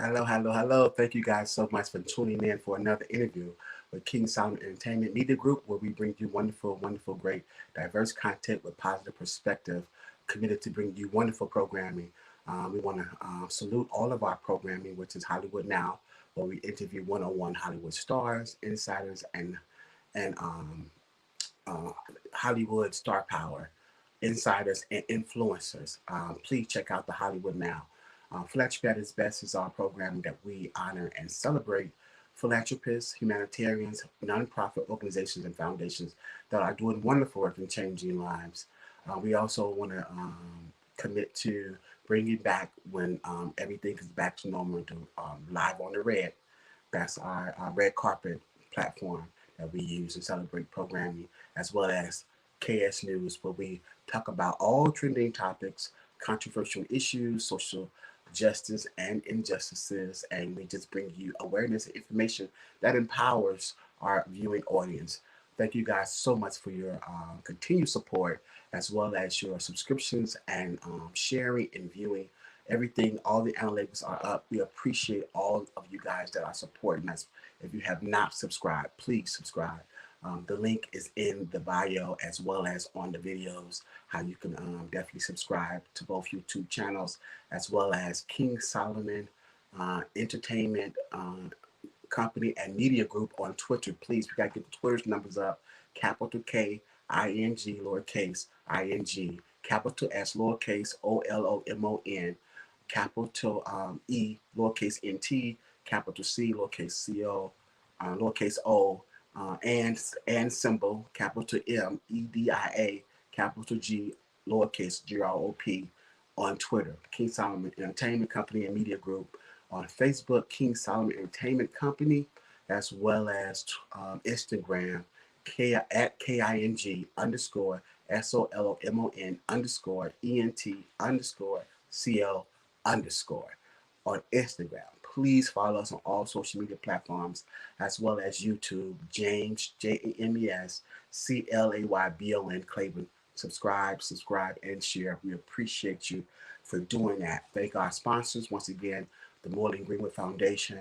Hello, hello, hello. Thank you guys so much for tuning in for another interview with King Solomon Entertainment Media Group, where we bring you wonderful, wonderful, great, diverse content with positive perspective, committed to bring you wonderful programming. We want to salute all of our programming, which is Hollywood Now, where we interview one-on-one Hollywood stars, insiders, and uh, Hollywood star power, insiders, and influencers. Please check out the Hollywood Now. Philanthropy at its best is our program that we honor and celebrate philanthropists, humanitarians, nonprofit organizations, and foundations that are doing wonderful work in changing lives. We also want to commit to bringing back when everything is back to normal to live on the red. That's our red carpet platform that we use to celebrate programming, as well as KS News, where we talk about all trending topics, controversial issues, social justice and injustices, and we just bring you awareness and information that empowers our viewing audience. Thank you guys so much for your continued support, as well as your subscriptions and sharing and viewing everything. All the analytics are up. We appreciate all of you guys that are supporting us. If you have not subscribed, please subscribe. The link is in the bio as well as on the videos, how you can definitely subscribe to both YouTube channels as well as King Solomon Entertainment Company and Media Group on Twitter. Please, we got to get the Twitter's numbers up. Capital K, I-N-G, lowercase, I-N-G, capital S, lowercase, O-L-O-M-O-N, capital E, lowercase N-T, capital C, lowercase C-O, lowercase O, and symbol, capital M, E-D-I-A, capital G, lowercase G-R-O-P, on Twitter, King Solomon Entertainment Company and Media Group. On Facebook, King Solomon Entertainment Company, as well as Instagram, at KING underscore SOLOMON underscore ENT underscore CO underscore on Instagram. Please follow us on all social media platforms as well as YouTube, James, James Claybon. Claybon. Subscribe, and share. We appreciate you for doing that. Thank our sponsors once again, the Moreland Greenwood Foundation,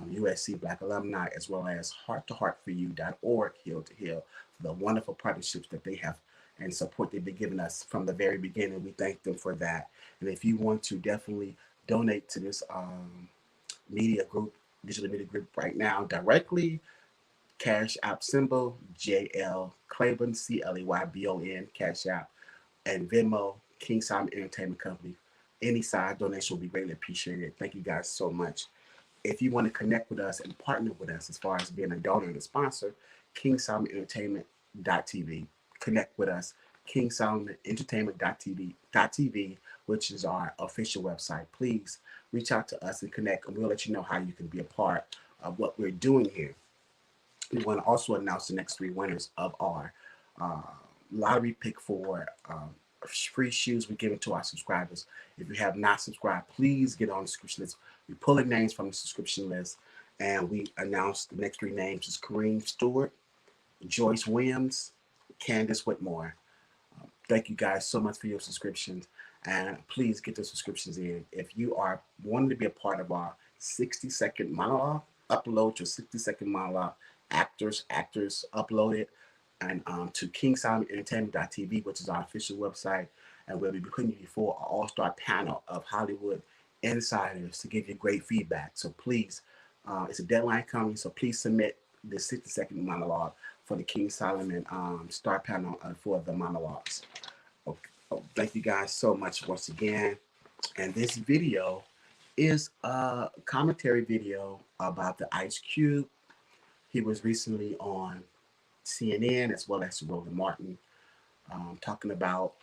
USC Black Alumni, as well as hearttoheartforyou.org, Hill to Hill, for the wonderful partnerships that they have and support they've been giving us from the very beginning. We thank them for that. And if you want to definitely donate to this media group, digital media group right now directly, Cash App symbol, JL Claybon, Claybon, Cash App, and Venmo, King Solomon Entertainment Company. Any side donation will be greatly appreciated. Thank you guys so much. If you want to connect with us and partner with us as far as being a donor and a sponsor, King Solomon Entertainment.tv. Connect with us, King Solomon Entertainment.tv, which is our official website. Please reach out to us and connect, and we'll let you know how you can be a part of what we're doing here. We want to also announce the next three winners of our uh, lottery pick for free shoes we're giving to our subscribers. If you have not subscribed, please get on the subscription list. We pulling names from the subscription list, and we announced the next three names is Kareem Stewart, Joyce Williams, Candace Whitmore. Thank you guys so much for your subscriptions, and please get the subscriptions in. If you are wanting to be a part of our 60-second monologue, upload your 60-second monologue. Actors, upload it and to KingSolomonEntertainment.tv, which is our official website, and we'll be putting you before our all-star panel of Hollywood insiders to give you great feedback. So please, it's a deadline coming, so please submit the 60-second monologue for the King Solomon star panel for the monologues. Thank you guys so much once again. And this video is a commentary video about the Ice Cube. He was recently on CNN as well as Roland Martin talking about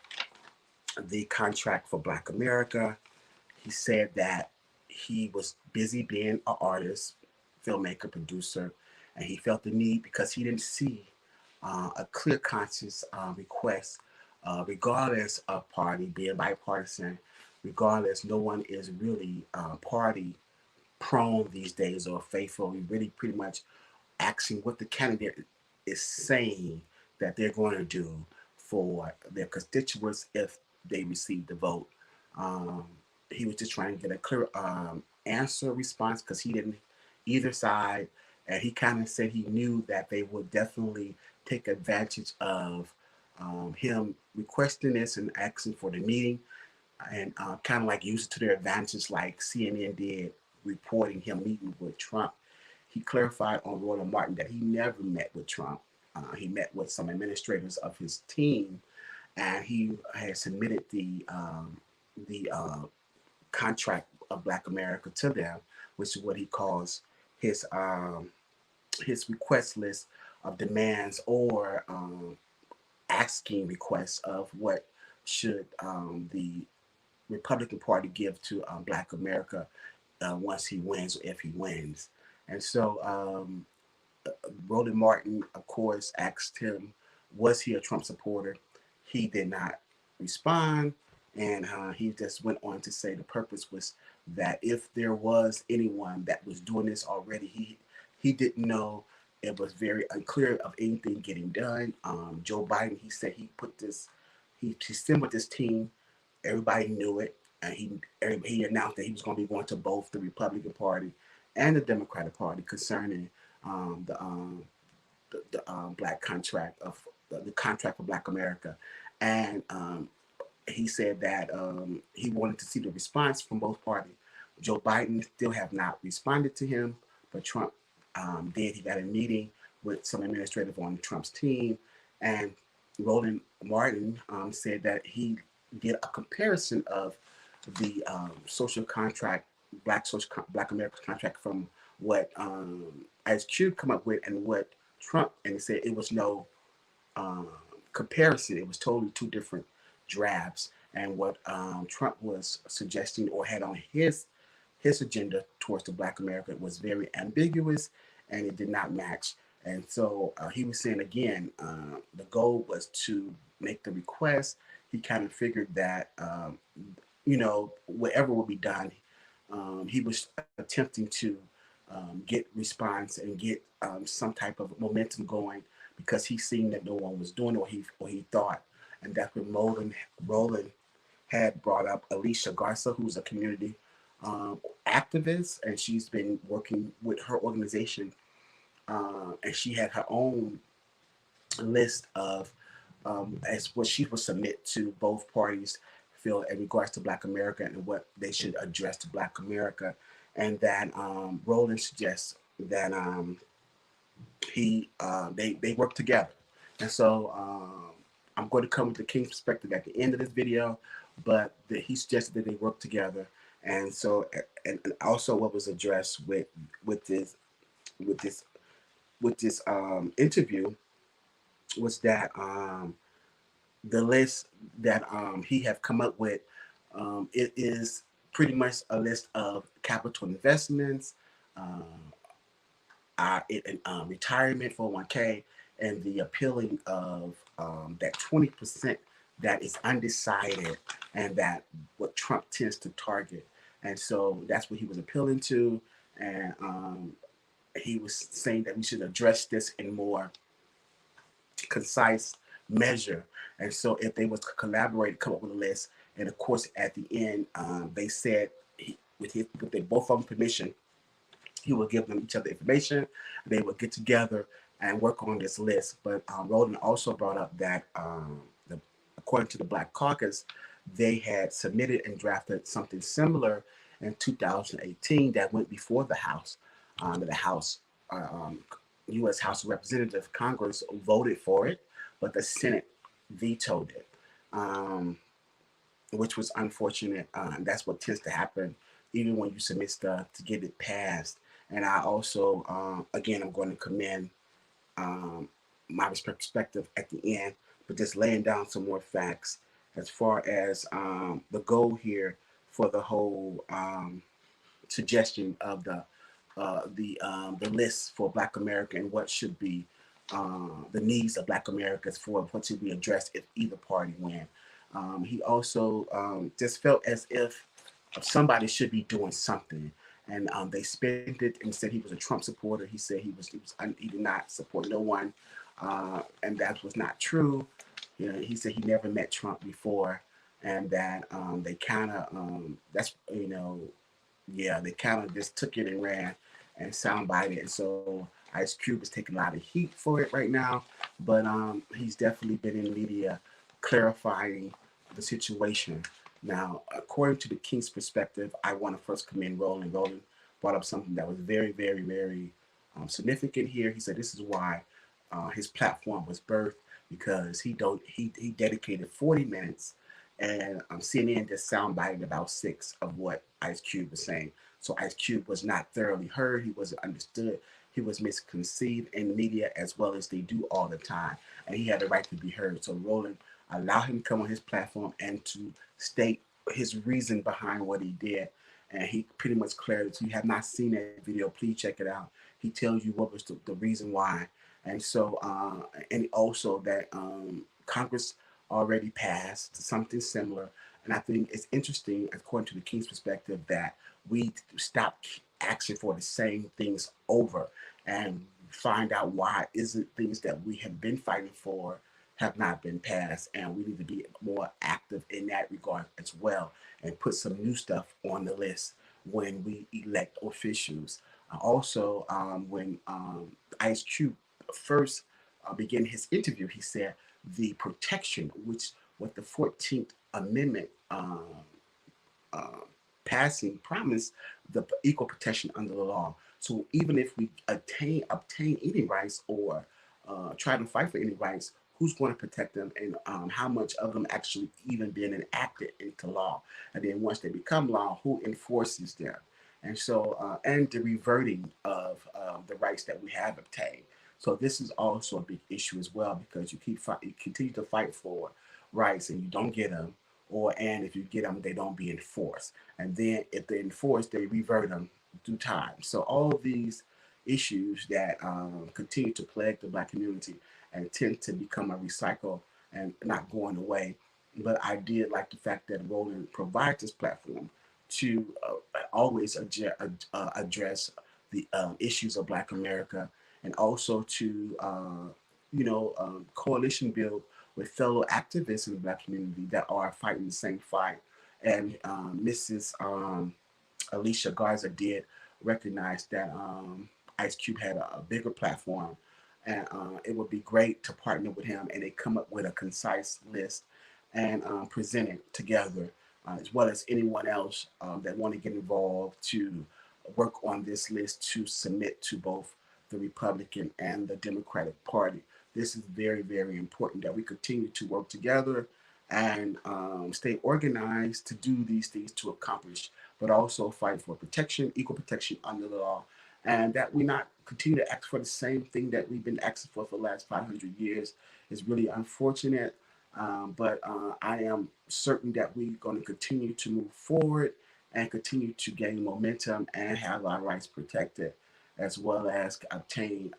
the contract for Black America. He said that he was busy being an artist, filmmaker, producer, and he felt the need because he didn't see a clear conscious request, regardless of party, being bipartisan, regardless, no one is really party prone these days or faithful. We really pretty much asking what the candidate is saying that they're going to do for their constituents if they receive the vote. He was just trying to get a clear answer response because he didn't either side, and he kind of said he knew that they would definitely take advantage of him requesting this and asking for the meeting, and kind of like use it to their advantage, like CNN did, reporting him meeting with Trump. He clarified on Roland Martin that he never met with Trump. He met with some administrators of his team, and he had submitted the contract of Black America to them, which is what he calls his his request list of demands or asking requests of what should the Republican Party give to Black America once he wins or if he wins. And so Roland Martin, of course, asked him, was he a Trump supporter? He did not respond. And he just went on to say the purpose was that if there was anyone that was doing this already, he didn't know. It was very unclear of anything getting done. Joe Biden, he said he put this, he assembled this team. Everybody knew it. And he announced that he was going to be going to both the Republican Party and the Democratic Party concerning the black contract of the contract for Black America, and he said that he wanted to see the response from both parties. Joe Biden still have not responded to him, but Trump did. He got a meeting with some administrative on Trump's team, and Roland Martin said that he did a comparison of the social contract, Black America contract from what as Cubeb come up with and what Trump, and he said it was no um, comparison. It was totally two different drafts. And what Trump was suggesting or had on his agenda towards the Black America was very ambiguous, and it did not match. And so he was saying again, the goal was to make the request. He kind of figured that whatever will be done, he was attempting to get response and get some type of momentum going because he seen that no one was doing what he thought, and that's when Roland had brought up Alicia Garza, who's a community activist, and she's been working with her organization, and she had her own list of as what she would submit to both parties feel in regards to Black America and what they should address to Black America, and that Roland suggests that they work together, and so I'm going to come with the King's perspective at the end of this video, but he suggested that they work together, and so and also what was addressed with this with this with this interview was that the list that he have come up with, it is pretty much a list of capital investments, retirement 401k, and the appealing of that 20% that is undecided, and that what Trump tends to target. And so that's what he was appealing to, and he was saying that we should address this in more concise measure. And so if they was to collaborate, come up with a list, and of course at the end, they said with their both of them permission, he will give them each other information. They would get together and work on this list. But Roland also brought up that according to the Black Caucus, they had submitted and drafted something similar in 2018 that went before the House. The House, U.S. House of Representatives, Congress voted for it, but the Senate vetoed it, which was unfortunate. That's what tends to happen even when you submit stuff to get it passed. And I also, again, I'm going to commend my perspective at the end, but just laying down some more facts as far as the goal here for the whole suggestion of the list for Black America and what should be the needs of Black Americans for what should be addressed if either party win. He also just felt as if somebody should be doing something, and they spent it and said he was a Trump supporter. He said he did not support no one, and that was not true. You know, he said he never met Trump before, and that they kind of that's yeah, they kind of just took it and ran and soundbited it. And so Ice Cube is taking a lot of heat for it right now, but he's definitely been in media clarifying the situation. Now, according to the King's perspective, I want to first commend Roland. Roland brought up something that was very, very, very significant here. He said this is why his platform was birthed because he dedicated 40 minutes, and CNN just soundbited about 6 of what Ice Cube was saying. So Ice Cube was not thoroughly heard. He wasn't understood. He was misconceived in media as well as they do all the time, and he had the right to be heard. So Roland allowed him to come on his platform and to state his reason behind what he did. And he pretty much cleared it. So you have not seen that video, please check it out. He tells you what was the reason why. And so, and also that Congress already passed something similar. And I think it's interesting, according to the King's perspective, that we stop asking for the same things over and find out why isn't things that we have been fighting for have not been passed, and we need to be more active in that regard as well and put some new stuff on the list when we elect officials. Also, when Ice Cube first began his interview, he said the protection, which what the 14th Amendment uh, passing promised, the equal protection under the law. So even if we obtain any rights or try to fight for any rights, who's going to protect them, and how much of them actually even being enacted into law? And then once they become law, who enforces them? And so, and the reverting of the rights that we have obtained. So this is also a big issue as well, because you continue to fight for rights and you don't get them, or and if you get them, they don't be enforced. And then if they're enforced, they revert them through time. So all of these issues that continue to plague the Black community and tend to become a recycle and not going away. But I did like the fact that Roland provides this platform to always address the issues of Black America, and also to coalition build with fellow activists in the Black community that are fighting the same fight. And Mrs. Alicia Garza did recognize that Ice Cube had a bigger platform, and it would be great to partner with him and they come up with a concise list and present it together, as well as anyone else that want to get involved to work on this list to submit to both the Republican and the Democratic Party. This is very, very important that we continue to work together and stay organized to do these things to accomplish, but also fight for protection, equal protection under the law, and that we not continue to ask for the same thing that we've been asking for the last 500 years is really unfortunate. But I am certain that we're going to continue to move forward and continue to gain momentum and have our rights protected, as well as obtain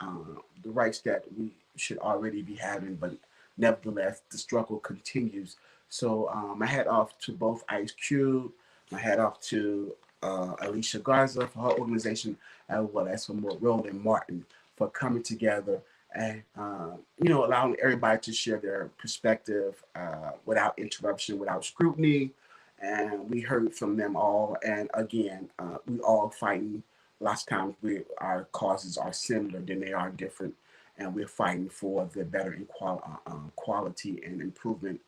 the rights that we should already be having. But nevertheless, the struggle continues. So my hat off to both Ice Cube, my hat off to Alicia Garza for her organization, as well as for Roland Martin for coming together and allowing everybody to share their perspective without interruption, without scrutiny. And we heard from them all. And again, we all fighting. Lots of times our causes are similar, then they are different, and we're fighting for the better quality and improvement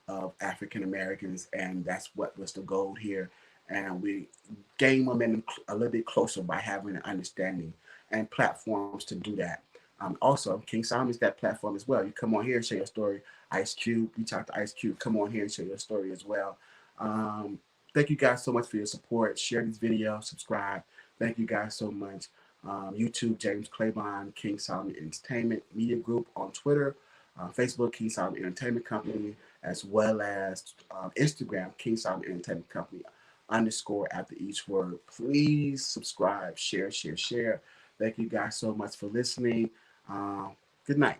of African Americans, and that's what was the goal here. And we gain momentum a little bit closer by having an understanding and platforms to do that. Also, King Solomon is that platform as well. You come on here and share your story. Ice Cube, you talk to Ice Cube, come on here and share your story as well. Thank you guys so much for your support. Share this video, subscribe. Thank you guys so much. YouTube, James Claiborne, King Solomon Entertainment Media Group on Twitter, Facebook, King Solomon Entertainment Company, as well as Instagram, King Solomon Entertainment Company _ after each word. Please subscribe, share, share, share. Thank you guys so much for listening. Good night.